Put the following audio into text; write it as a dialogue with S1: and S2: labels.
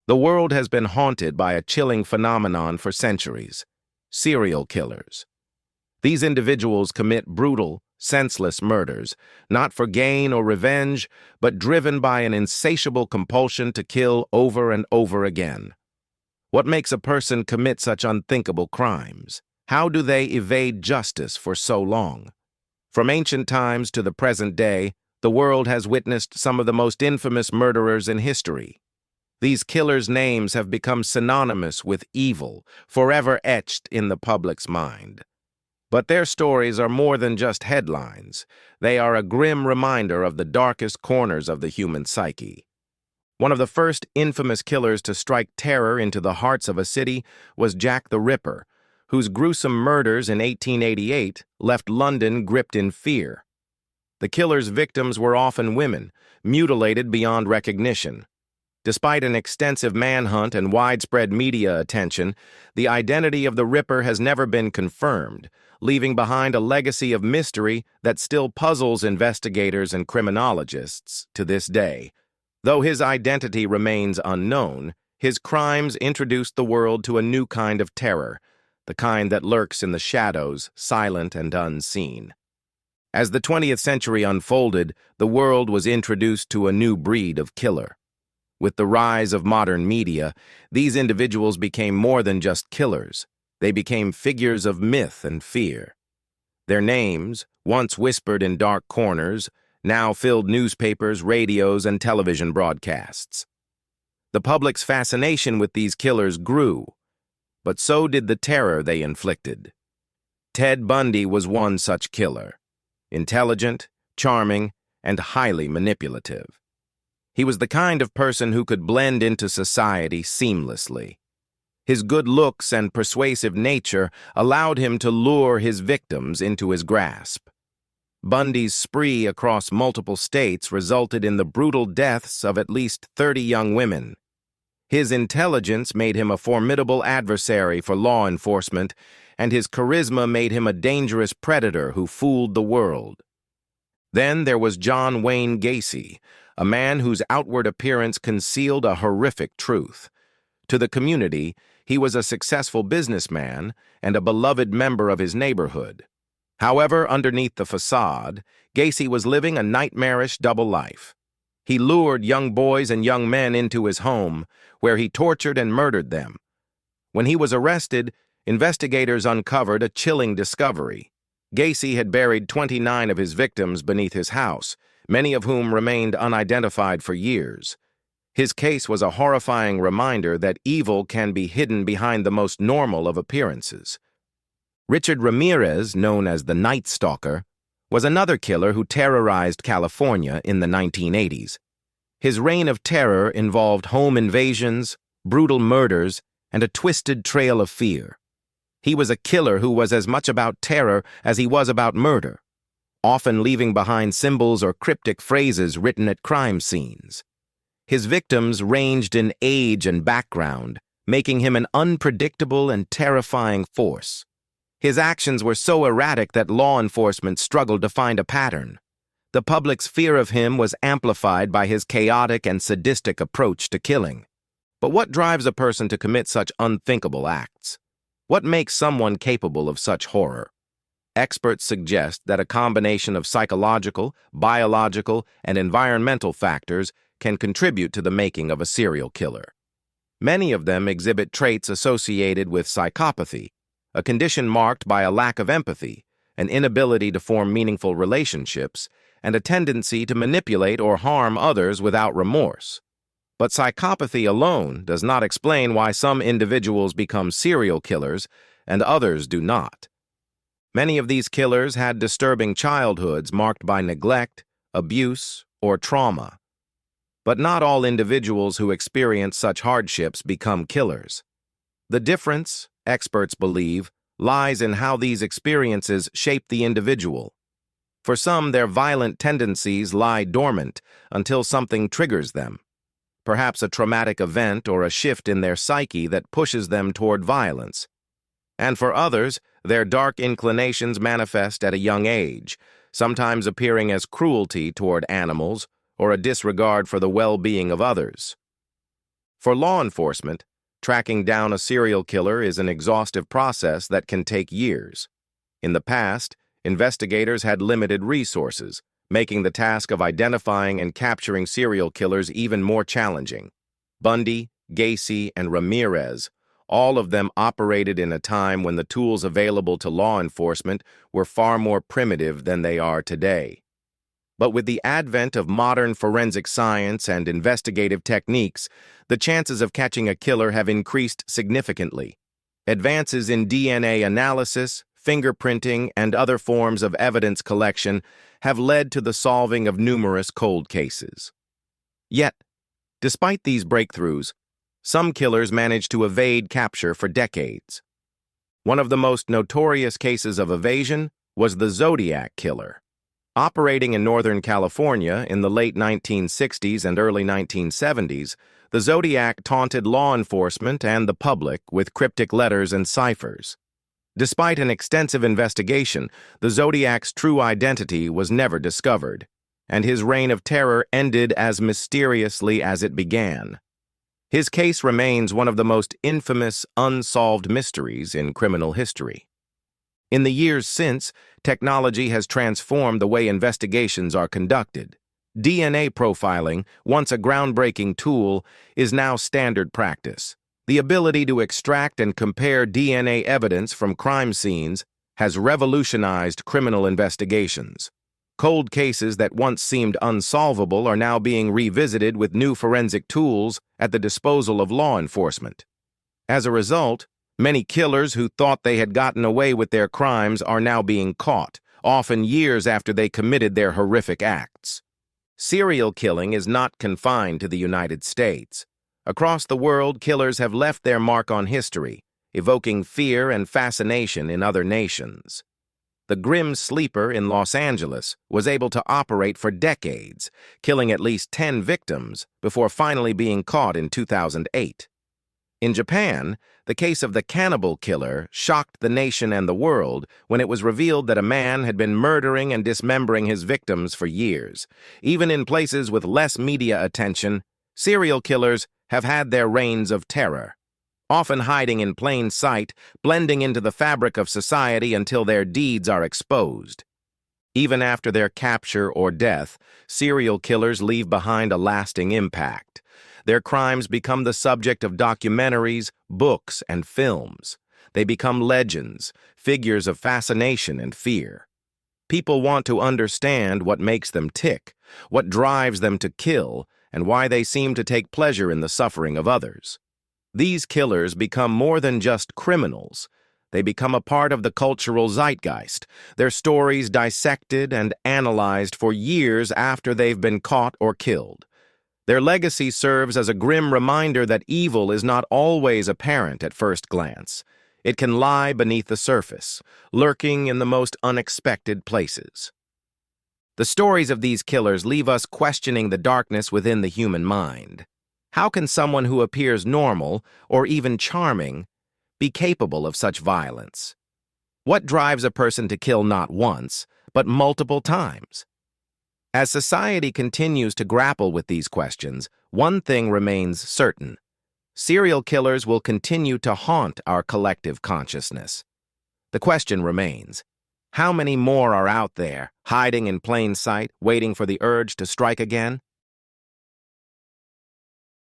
S1: The world has been haunted by a chilling phenomenon for centuries: serial killers. These individuals commit brutal, senseless murders, not for gain or revenge, but driven by an insatiable compulsion to kill over and over again. What makes a person commit such unthinkable crimes? How do they evade justice for so long? From ancient times to the present day, the world has witnessed some of the most infamous murderers in history. These killers' names have become synonymous with evil, forever etched in the public's mind. But their stories are more than just headlines. They are a grim reminder of the darkest corners of the human psyche. One of the first infamous killers to strike terror into the hearts of a city was Jack the Ripper, whose gruesome murders in 1888 left London gripped in fear. The killer's victims were often women, mutilated beyond recognition. Despite an extensive manhunt and widespread media attention, the identity of the Ripper has never been confirmed, leaving behind a legacy of mystery that still puzzles investigators and criminologists to this day. Though his identity remains unknown, his crimes introduced the world to a new kind of terror, the kind that lurks in the shadows, silent and unseen. As the 20th century unfolded, the world was introduced to a new breed of killer. With the rise of modern media, these individuals became more than just killers. They became figures of myth and fear. Their names, once whispered in dark corners, now filled newspapers, radios, and television broadcasts. The public's fascination with these killers grew, but so did the terror they inflicted. Ted Bundy was one such killer: intelligent, charming, and highly manipulative. He was the kind of person who could blend into society seamlessly. His good looks and persuasive nature allowed him to lure his victims into his grasp. Bundy's spree across multiple states resulted in the brutal deaths of at least 30 young women. His intelligence made him a formidable adversary for law enforcement, and his charisma made him a dangerous predator who fooled the world. Then there was John Wayne Gacy, a man whose outward appearance concealed a horrific truth. To the community, he was a successful businessman and a beloved member of his neighborhood. However, underneath the facade, Gacy was living a nightmarish double life. He lured young boys and young men into his home, where he tortured and murdered them. When he was arrested, investigators uncovered a chilling discovery. Gacy had buried 29 of his victims beneath his house, many of whom remained unidentified for years. His case was a horrifying reminder that evil can be hidden behind the most normal of appearances. Richard Ramirez, known as the Night Stalker, was another killer who terrorized California in the 1980s. His reign of terror involved home invasions, brutal murders, and a twisted trail of fear. He was a killer who was as much about terror as he was about murder, often leaving behind symbols or cryptic phrases written at crime scenes. His victims ranged in age and background, making him an unpredictable and terrifying force. His actions were so erratic that law enforcement struggled to find a pattern. The public's fear of him was amplified by his chaotic and sadistic approach to killing. But what drives a person to commit such unthinkable acts? What makes someone capable of such horror? Experts suggest that a combination of psychological, biological, and environmental factors can contribute to the making of a serial killer. Many of them exhibit traits associated with psychopathy, a condition marked by a lack of empathy, an inability to form meaningful relationships, and a tendency to manipulate or harm others without remorse. But psychopathy alone does not explain why some individuals become serial killers and others do not. Many of these killers had disturbing childhoods marked by neglect, abuse, or trauma. But not all individuals who experience such hardships become killers. The difference, experts believe, lies in how these experiences shape the individual. For some, their violent tendencies lie dormant until something triggers them, perhaps a traumatic event or a shift in their psyche that pushes them toward violence. And for others, their dark inclinations manifest at a young age, sometimes appearing as cruelty toward animals or a disregard for the well-being of others. For law enforcement, tracking down a serial killer is an exhaustive process that can take years. In the past, investigators had limited resources, making the task of identifying and capturing serial killers even more challenging. Bundy, Gacy, and Ramirez, all of them operated in a time when the tools available to law enforcement were far more primitive than they are today. But with the advent of modern forensic science and investigative techniques, the chances of catching a killer have increased significantly. Advances in DNA analysis, fingerprinting, and other forms of evidence collection have led to the solving of numerous cold cases. Yet, despite these breakthroughs, some killers manage to evade capture for decades. One of the most notorious cases of evasion was the Zodiac killer. Operating in Northern California in the late 1960s and early 1970s, the Zodiac taunted law enforcement and the public with cryptic letters and ciphers. Despite an extensive investigation, the Zodiac's true identity was never discovered, and his reign of terror ended as mysteriously as it began. His case remains one of the most infamous unsolved mysteries in criminal history. In the years since, technology has transformed the way investigations are conducted. DNA profiling, once a groundbreaking tool, is now standard practice. The ability to extract and compare DNA evidence from crime scenes has revolutionized criminal investigations. Cold cases that once seemed unsolvable are now being revisited with new forensic tools at the disposal of law enforcement. As a result, many killers who thought they had gotten away with their crimes are now being caught, often years after they committed their horrific acts. Serial killing is not confined to the United States. Across the world, killers have left their mark on history, evoking fear and fascination in other nations. The Grim Sleeper in Los Angeles was able to operate for decades, killing at least 10 victims before finally being caught in 2008. In Japan, the case of the cannibal killer shocked the nation and the world when it was revealed that a man had been murdering and dismembering his victims for years. Even in places with less media attention, serial killers have had their reigns of terror, often hiding in plain sight, blending into the fabric of society until their deeds are exposed. Even after their capture or death, serial killers leave behind a lasting impact. Their crimes become the subject of documentaries, books, and films. They become legends, figures of fascination and fear. People want to understand what makes them tick, what drives them to kill, and why they seem to take pleasure in the suffering of others. These killers become more than just criminals. They become a part of the cultural zeitgeist, their stories dissected and analyzed for years after they've been caught or killed. Their legacy serves as a grim reminder that evil is not always apparent at first glance. It can lie beneath the surface, lurking in the most unexpected places. The stories of these killers leave us questioning the darkness within the human mind. How can someone who appears normal, or even charming, be capable of such violence? What drives a person to kill not once, but multiple times? As society continues to grapple with these questions, one thing remains certain. Serial killers will continue to haunt our collective consciousness. The question remains, how many more are out there, hiding in plain sight, waiting for the urge to strike again?